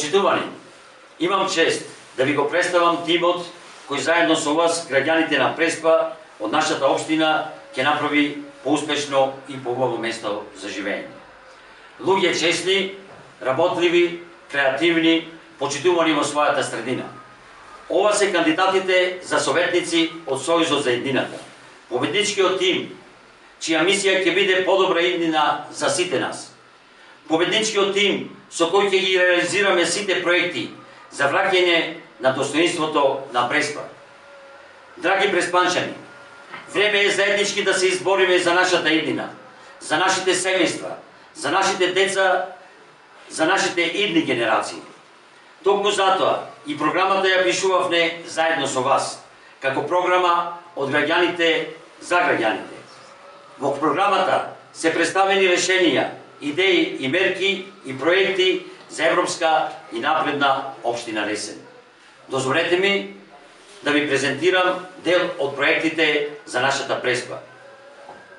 Почитувани, имам чест да ви го представам тимот кој заедно со вас, граѓаните на Преспа, од нашата општина, ќе направи поуспешно и поубаво место за живење. Луѓе честни, работливи, креативни, почитувани во својата средина. Ова се кандидатите за советници од Сојузот за еднината. Победничкиот тим, чија мисија ќе биде подобра иднина за сите нас. Победничкиот тим со кој ќе ги реализираме сите проекти за враќање на достоинството на Преспа. Драги преспанчани, време е заеднички да се избориме за нашата иднина, за нашите семејства, за нашите деца, за нашите идни генерации. Токму затоа и програмата ја пишувавме заедно со вас, како програма од граѓаните за граѓаните. Во програмата се представени решенија, идеи и мерки и проекти за европска и напредна општина Ресен. Дозволете ми да ви презентирам дел од проектите за нашата Преспа.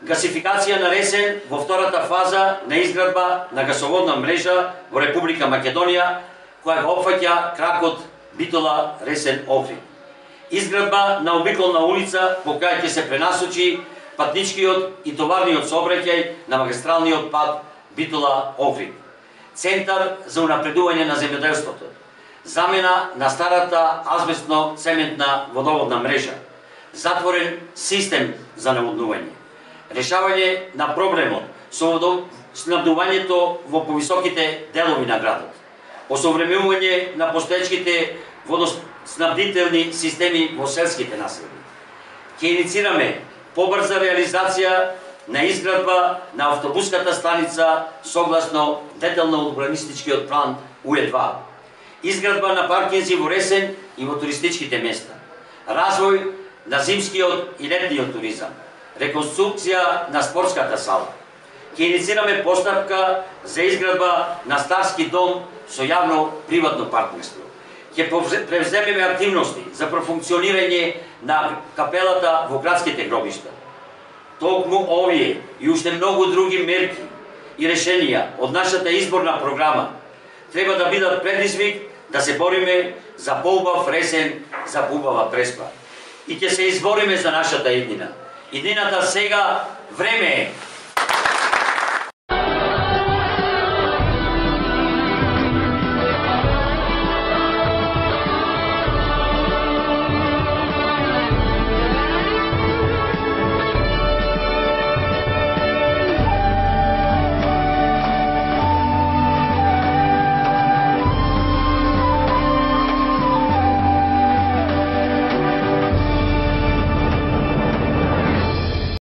Гасификација на Ресен во втората фаза на изградба на гасоводна мрежа во Република Македонија, која го опфаќа кракот Битола Ресен Охрид. Изградба на обиколна улица по која ќе се пренасочи патничкиот и товарниот сообраќај на магистралниот пат Битола Охрид. Центар за унапредување на земјоделството. Замена на старата азбестно-цементна водоводна мрежа. Затворен систем за наводнување. Решавање на проблемот со водоснабдувањето во повисоките делови на градот. Осовремување на постоечките водоснабдителни системи во селските населби. Ќе иницираме побрза реализација на изградба на автобуската станица согласно детално урбанистичкиот план УЕ2. Изградба на паркинзи во Ресен и во туристичките места. Развој на зимскиот и летниот туризам. Реконструкција на спортската сала. Ќе иницираме постапка за изградба на старски дом со јавно-приватно партнерство. Ќе превземеме активности за профункционирање на капелата во градските гробишта. Токму овие и уште многу други мерки и решенија од нашата изборна програма треба да бидат предизвик да се бориме за поубав Ресен, за поубава Преспа. И ќе се избориме за нашата иднина. Иднината сега време е